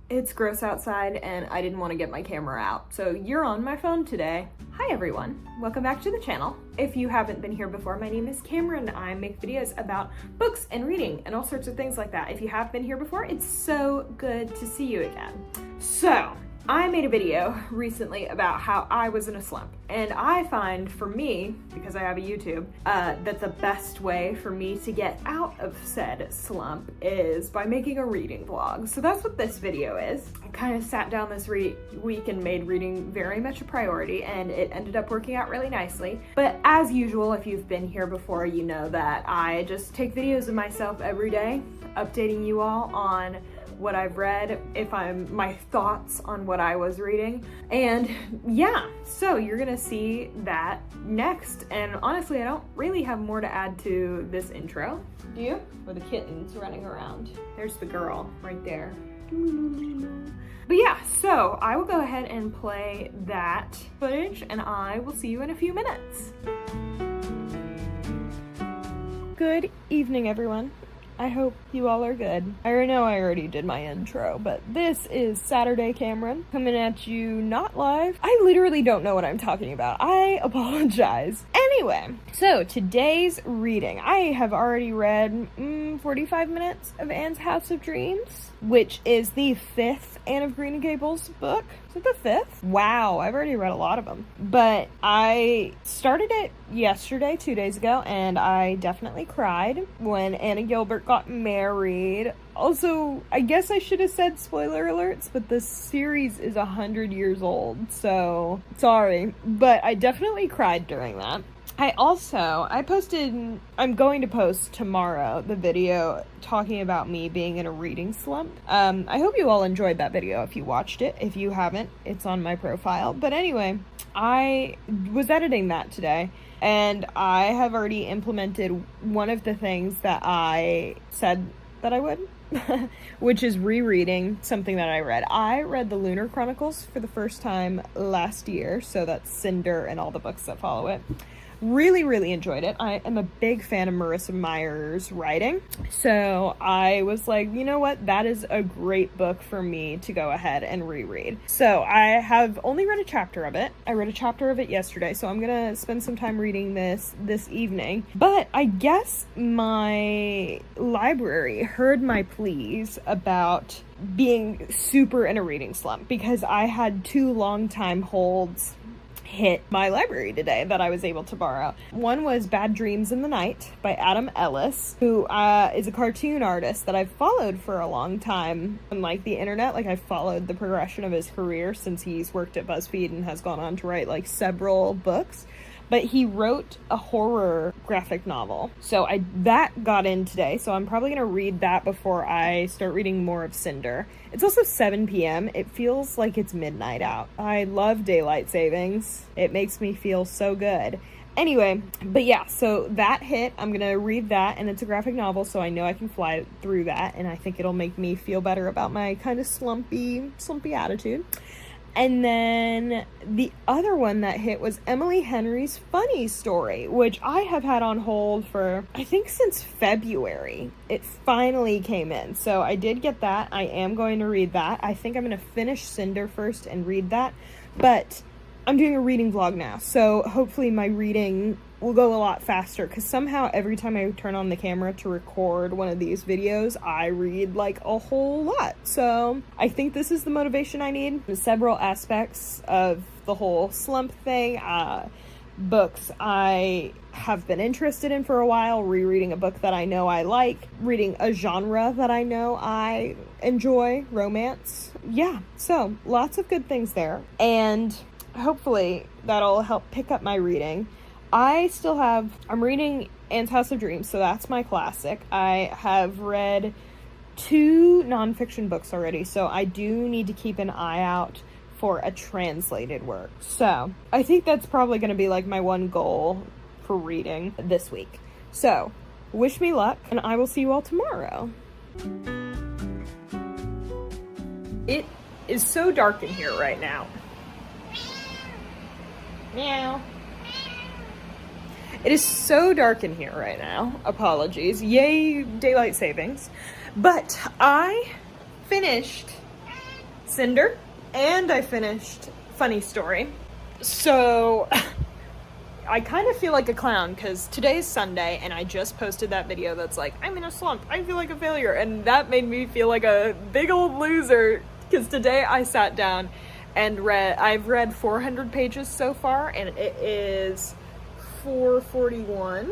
It's gross outside and I didn't want to get my camera out, so you're on my phone today. Hi everyone, welcome back to the channel. If you haven't been here before, my name is Cameron. I make videos about books and reading and all sorts of things like that. If you have been here before, it's so good to see you again. So, I made a video recently about how I was in a slump, and I find for me, because I have a YouTube, that the best way for me to get out of said slump is by making a reading vlog. So that's what this video is. I kind of sat down this week and made reading very much a priority, and it ended up working out really nicely. But as usual, if you've been here before, you know that I just take videos of myself every day, updating you all on what I've read, my thoughts on what I was reading. And yeah, so you're gonna see that next. And honestly, I don't really have more to add to this intro. Do you? Or the kittens running around. There's the girl right there. But yeah, so I will go ahead and play that footage and I will see you in a few minutes. Good evening, everyone. I hope you all are good. I know I already did my intro, but this is Saturday Cameron coming at you not live. I literally don't know what I'm talking about. I apologize. Anyway, so today's reading. I have already read 45 minutes of Anne's House of Dreams, which is the 5th Anne of Green Gables book. Is it the 5th? Wow, I've already read a lot of them. But I started it yesterday, 2 days ago, and I definitely cried when Anna Gilbert got married. Also, I guess I should have said spoiler alerts, but this series is 100 years old, so sorry. But I definitely cried during that. I'm going to post tomorrow the video talking about me being in a reading slump. I hope you all enjoyed that video if you watched it. If you haven't, it's on my profile. But anyway, I was editing that today, and I have already implemented one of the things that I said that I would, which is rereading something that I read. I read the Lunar Chronicles for the first time last year, so that's Cinder and all the books that follow it. Really, really enjoyed it. I am a big fan of Marissa Meyer's writing. So I was like, you know what? That is a great book for me to go ahead and reread. So I have only read a chapter of it. I read a chapter of it yesterday, so I'm gonna spend some time reading this evening. But I guess my library heard my pleas about being super in a reading slump because I had 2 long-time holds hit my library today that I was able to borrow. One was Bad Dreams in the Night by Adam Ellis, who is a cartoon artist that I've followed for a long time on the internet. I've followed the progression of his career since he's worked at BuzzFeed and has gone on to write several books. But he wrote a horror graphic novel. So that got in today, so I'm probably gonna read that before I start reading more of Cinder. It's also 7 p.m. It feels like it's midnight out. I love daylight savings. It makes me feel so good. Anyway, but yeah, so that hit. I'm gonna read that, and it's a graphic novel, so I know I can fly through that, and I think it'll make me feel better about my kind of slumpy attitude. And then the other one that hit was Emily Henry's Funny Story, which I have had on hold for, I think, since February. It finally came in. So I did get that. I am going to read that. I think I'm going to finish Cinder first and read that. But I'm doing a reading vlog now, so hopefully my reading will go a lot faster, because somehow every time I turn on the camera to record one of these videos, I read a whole lot. So I think this is the motivation I need. Several aspects of the whole slump thing. Books I have been interested in for a while, rereading a book that I know I like, reading a genre that I know I enjoy, romance. Yeah, so lots of good things there. And hopefully that'll help pick up my reading. I'm reading Anne's House of Dreams, so that's my classic. I have read 2 nonfiction books already, so I do need to keep an eye out for a translated work. So I think that's probably going to be my one goal for reading this week. So wish me luck, and I will see you all tomorrow. It is so dark in here right now. Meow. It is so dark in here right now. Apologies. Yay, daylight savings. But I finished Cinder, and I finished Funny Story. So I kind of feel like a clown because today's Sunday and I just posted that video that's like, I'm in a slump, I feel like a failure, and that made me feel like a big old loser because today I sat down and I've read 400 pages so far and it is 4:41.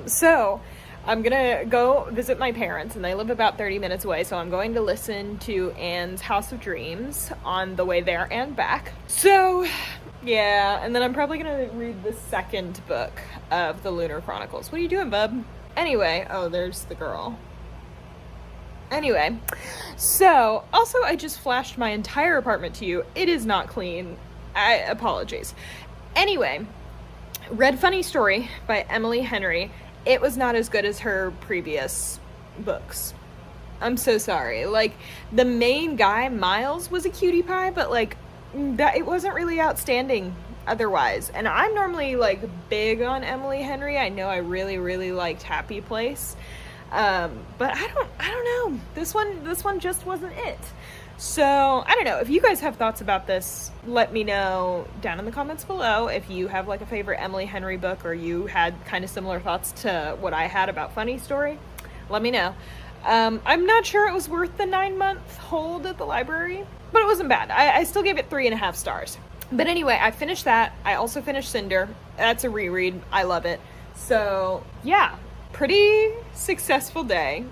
So I'm gonna go visit my parents, and they live about 30 minutes away, so I'm going to listen to Anne's House of Dreams on the way there and back. So, yeah, and then I'm probably gonna read the second book of the Lunar Chronicles. What are you doing, bub? Anyway, oh, there's the girl. Anyway, so, also I just flashed my entire apartment to you. It is not clean. Apologies. Anyway, read Funny Story by Emily Henry. It was not as good as her previous books. I'm so sorry. Like, the main guy, Miles, was a cutie pie, but, like, that it wasn't really outstanding otherwise. And I'm normally, like, big on Emily Henry. I know I really, really liked Happy Place. But I don't know. This one just wasn't it. So, I don't know. If you guys have thoughts about this, let me know down in the comments below. If you have, like, a favorite Emily Henry book, or you had kind of similar thoughts to what I had about Funny Story, let me know. I'm not sure it was worth the 9-month hold at the library, but it wasn't bad. I still gave it 3.5 stars. But anyway, I finished that. I also finished Cinder. That's a reread. I love it. So, yeah, pretty successful day.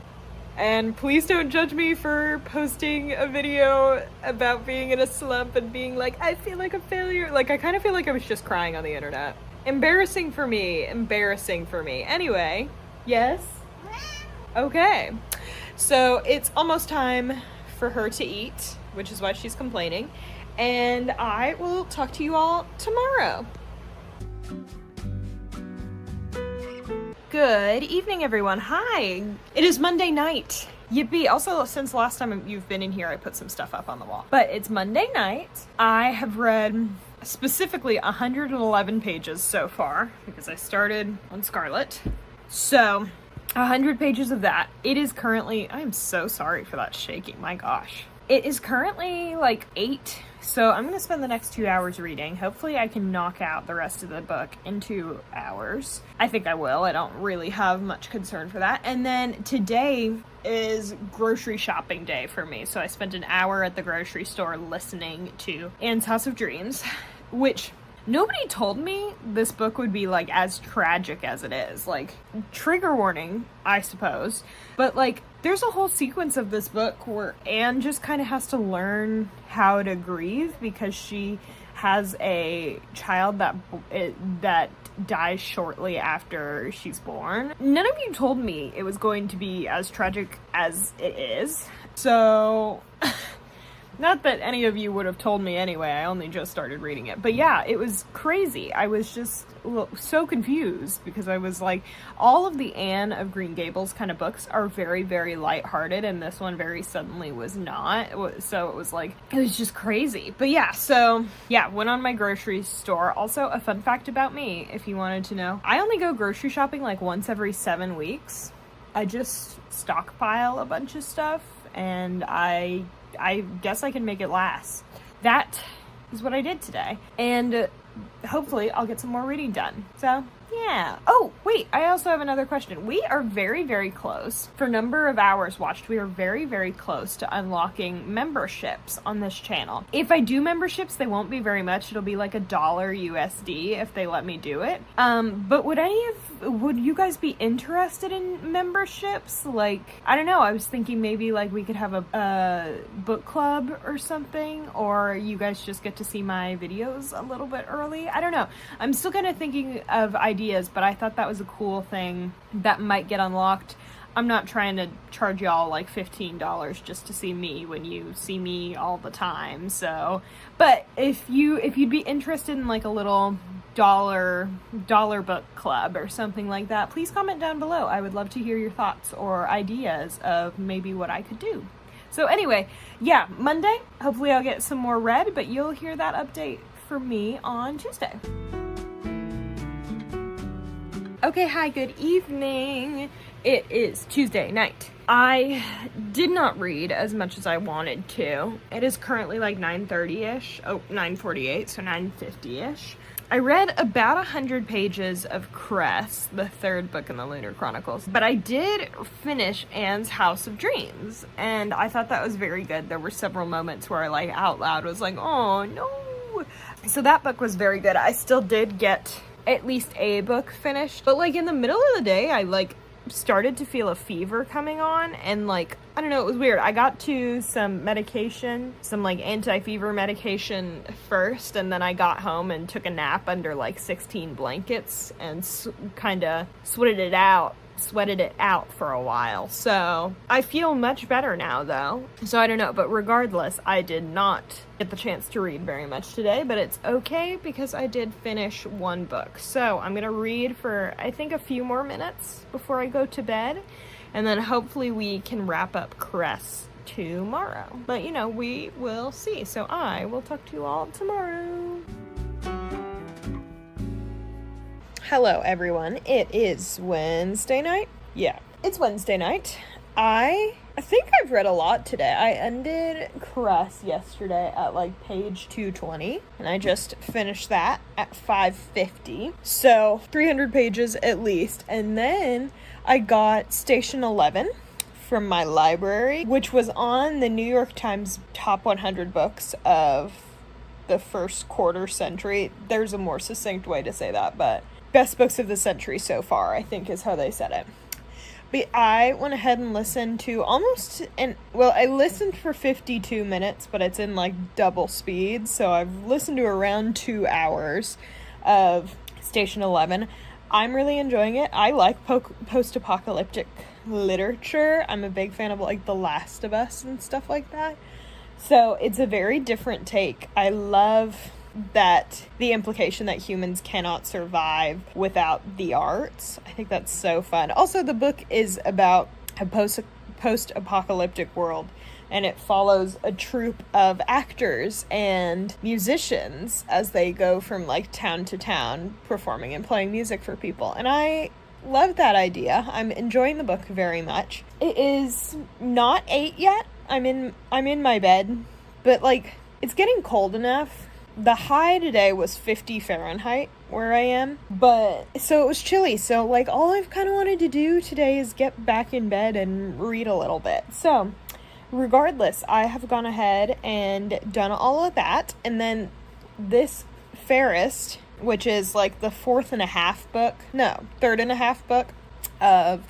And please don't judge me for posting a video about being in a slump and being like, I feel like a failure. Like, I kind of feel like I was just crying on the internet. Embarrassing for me. Embarrassing for me. Anyway, yes? Okay. So, it's almost time for her to eat, which is why she's complaining. And I will talk to you all tomorrow. Good evening, everyone. Hi. It is Monday night. Yippee. Also, since last time you've been in here, I put some stuff up on the wall. But it's Monday night. I have read specifically 111 pages so far because I started on Scarlet. So, 100 pages of that. It is currently, I'm so sorry for that shaking. My gosh. It is currently like 8. So I'm going to spend the next 2 hours reading. Hopefully I can knock out the rest of the book in 2 hours. I think I will. I don't really have much concern for that. And then today is grocery shopping day for me. So I spent an hour at the grocery store listening to Anne's House of Dreams, which nobody told me this book would be, like, as tragic as it is. Like, trigger warning, I suppose. But, like, there's a whole sequence of this book where Anne just kind of has to learn how to grieve because she has a child that dies shortly after she's born. None of you told me it was going to be as tragic as it is. So, not that any of you would have told me anyway, I only just started reading it. But yeah, it was crazy. I was just so confused because I was like, all of the Anne of Green Gables kind of books are very, very lighthearted, and this one very suddenly was not. So it was like, it was just crazy. But yeah, so yeah, went on my grocery store. Also, a fun fact about me, if you wanted to know, I only go grocery shopping like once every 7 weeks. I just stockpile a bunch of stuff, and I guess I can make it last. That is what I did today. And hopefully I'll get some more reading done. So, yeah. Oh, wait, I also have another question. We are very, very close. For number of hours watched, we are very, very close to unlocking memberships on this channel. If I do memberships, they won't be very much. It'll be like $1 USD if they let me do it. But would you guys be interested in memberships? Like, I don't know. I was thinking maybe like we could have a book club or something, or you guys just get to see my videos a little bit early. I don't know. I'm still kind of thinking of ideas, but I thought that was a cool thing that might get unlocked. I'm not trying to charge y'all like $15 just to see me when you see me all the time. So, but if you'd be interested in like a little dollar book club or something like that, please comment down below. I would love to hear your thoughts or ideas of maybe what I could do. So anyway, yeah, Monday, hopefully I'll get some more read, but you'll hear that update from me on Tuesday. Okay, hi, good evening. It is Tuesday night. I did not read as much as I wanted to. It is currently like 9:30-ish. Oh, 9:48, so 9:50-ish. I read about 100 pages of Cress, the third book in the Lunar Chronicles, but I did finish Anne's House of Dreams, and I thought that was very good. There were several moments where I like out loud was like, oh no. So that book was very good. I still did get at least a book finished, but like in the middle of the day, I like started to feel a fever coming on, and like, I don't know, it was weird. I got to some medication, some like anti-fever medication first, and then I got home and took a nap under like 16 blankets and kind of sweated it out for a while. So I feel much better now though. So I don't know, but regardless, I did not get the chance to read very much today, but it's okay because I did finish one book. So I'm gonna read for I think a few more minutes before I go to bed, and then hopefully we can wrap up Cress tomorrow. But you know, we will see. So I will talk to you all tomorrow. Hello everyone, it is Wednesday night. Yeah, it's Wednesday night. I think I've read a lot today. I ended Cress yesterday at like page 220, and I just finished that at 550. So 300 pages at least. And then I got Station 11 from my library, which was on the New York Times top 100 books of the first quarter century. There's a more succinct way to say that, but best books of the century so far, I think is how they said it. But I went ahead and listened to I listened for 52 minutes, but it's in like double speed. So I've listened to around 2 hours of Station 11. I'm really enjoying it. I like post-apocalyptic literature. I'm a big fan of like The Last of Us and stuff like that. So it's a very different take. I love that the implication that humans cannot survive without the arts. I think that's so fun. Also, the book is about a post-apocalyptic world, and it follows a troupe of actors and musicians as they go from like town to town performing and playing music for people. And I love that idea. I'm enjoying the book very much. It is not 8 yet. I'm in my bed, but like it's getting cold enough. The high today was 50 Fahrenheit where I am, but so it was chilly. So like all I've kind of wanted to do today is get back in bed and read a little bit. So regardless, I have gone ahead and done all of that. And then this Fairest, which is like the third and a half book of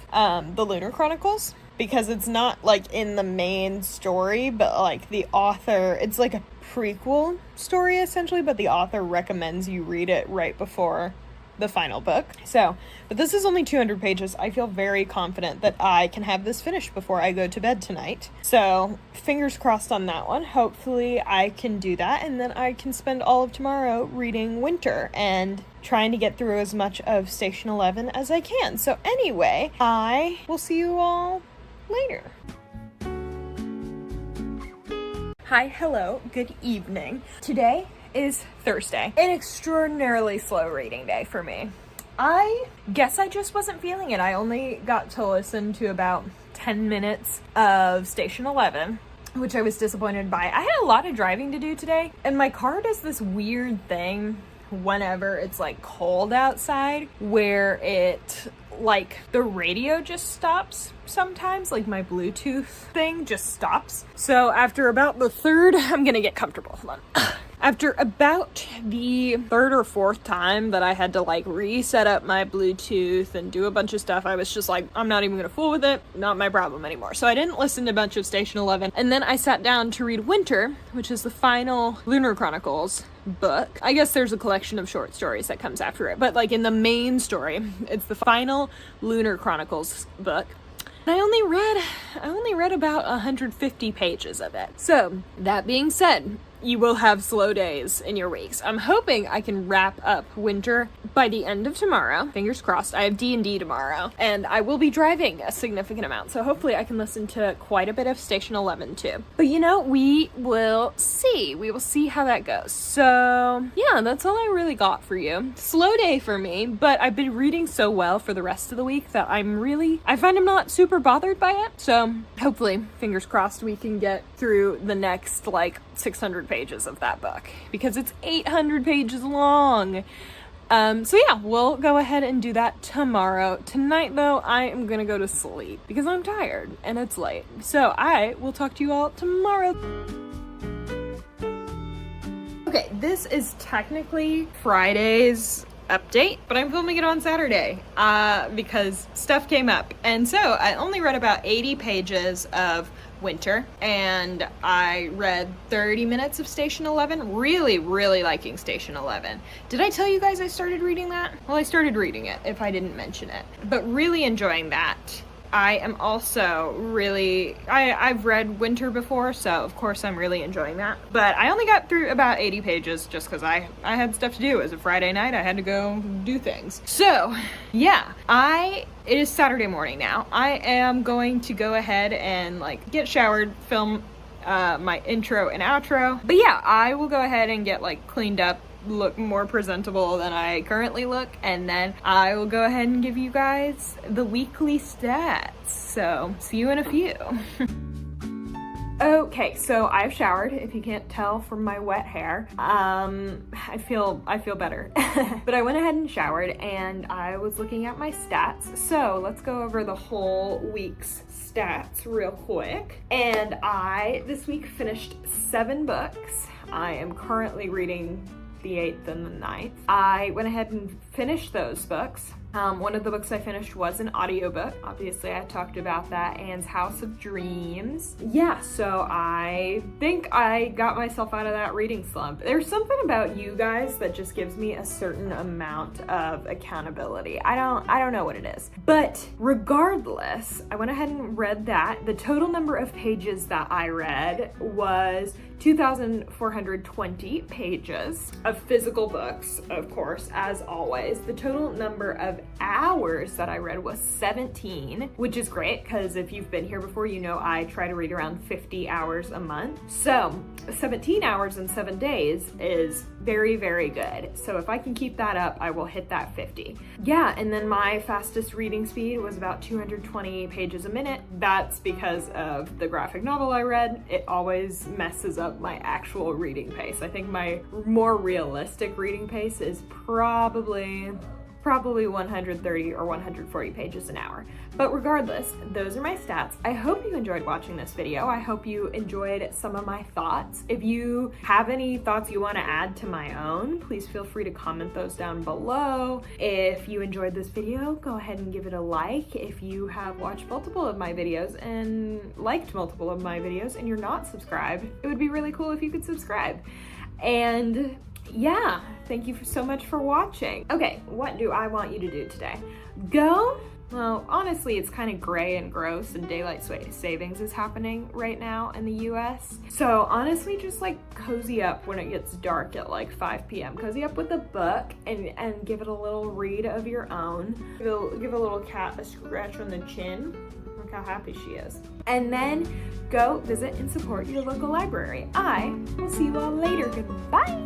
the Lunar Chronicles, because it's not like in the main story, but like the author, it's like a prequel story essentially, but the author recommends you read it right before the final book. So, but this is only 200 pages. I feel very confident that I can have this finished before I go to bed tonight. So, fingers crossed on that one. Hopefully I can do that, and then I can spend all of tomorrow reading Winter and trying to get through as much of Station 11 as I can. So anyway, I will see you all later. Hi, hello, good evening. Today is Thursday, an extraordinarily slow reading day for me. I guess I just wasn't feeling it. I only got to listen to about 10 minutes of Station 11, which I was disappointed by. I had a lot of driving to do today, and my car does this weird thing whenever it's like cold outside, where it like the radio just stops sometimes, like my Bluetooth thing just stops. So after about the third, I'm gonna get comfortable. Hold on. After about the third or fourth time that I had to like reset up my Bluetooth and do a bunch of stuff, I was just like, I'm not even gonna fool with it. Not my problem anymore. So I didn't listen to a bunch of Station 11. And then I sat down to read Winter, which is the final Lunar Chronicles book. I guess there's a collection of short stories that comes after it, but like in the main story, it's the final Lunar Chronicles book. And I only read about 150 pages of it. So that being said, you will have slow days in your weeks. I'm hoping I can wrap up winter by the end of tomorrow. Fingers crossed. I have D&D tomorrow, and I will be driving a significant amount, so hopefully I can listen to quite a bit of Station 11 too. But you know, we will see. We will see how that goes. So yeah, that's all I really got for you. Slow day for me, but I've been reading so well for the rest of the week that I find I'm not super bothered by it. So hopefully, fingers crossed, we can get through the next like 600 pages of that book, because it's 800 pages long. So yeah, we'll go ahead and do that tomorrow. Tonight though, I am gonna go to sleep because I'm tired and it's late. So I will talk to you all tomorrow. Okay, this is technically Friday's update, but I'm filming it on Saturday because stuff came up. And so I only read about 80 pages of Winter, and I read 30 minutes of Station 11. Really liking Station 11. Did I tell you guys I started reading that? Well, I started reading it, if I didn't mention it, but really enjoying that. I am also I've read Winter before, so of course I'm really enjoying that. But I only got through about 80 pages just because I had stuff to do. It was a Friday night. I had to go do things. So yeah, it is Saturday morning now. I am going to go ahead and like get showered, film my intro and outro. But yeah, I will go ahead and get like cleaned up, look more presentable than I currently look, and then I will go ahead and give you guys the weekly stats. So see you in a few. Okay, so I've showered, if you can't tell from my wet hair. I feel better. But I went ahead and showered and I was looking at my stats. So let's go over the whole week's stats real quick. And I this week finished 7 books. I am currently reading the 8th and the 9th. I went ahead and finished those books. One of the books I finished was an audiobook. Obviously, I talked about that, Anne's House of Dreams. Yeah, so I think I got myself out of that reading slump. There's something about you guys that just gives me a certain amount of accountability. I don't know what it is. But regardless, I went ahead and read that. The total number of pages that I read was 2,420 pages of physical books, of course, as always. The total number of hours that I read was 17, which is great because if you've been here before, you know I try to read around 50 hours a month. So 17 hours in 7 days is very good. So if I can keep that up, I will hit that 50. Yeah, and then my fastest reading speed was about 220 pages a minute. That's because of the graphic novel I read. It always messes up my actual reading pace. I think my more realistic reading pace is probably 130 or 140 pages an hour. But regardless, those are my stats. I hope you enjoyed watching this video. I hope you enjoyed some of my thoughts. If you have any thoughts you want to add to my own, please feel free to comment those down below. If you enjoyed this video, go ahead and give it a like. If you have watched multiple of my videos and liked multiple of my videos and you're not subscribed, it would be really cool if you could subscribe. And yeah, thank you so much for watching. Okay, what do I want you to do today? Well, honestly, it's kind of gray and gross and daylight savings is happening right now in the US. So honestly, just like cozy up when it gets dark at like 5 p.m. Cozy up with a book and give it a little read of your own. Give a little cat a scratch on the chin. Look how happy she is. And then go visit and support your local library. I will see you all later. Goodbye.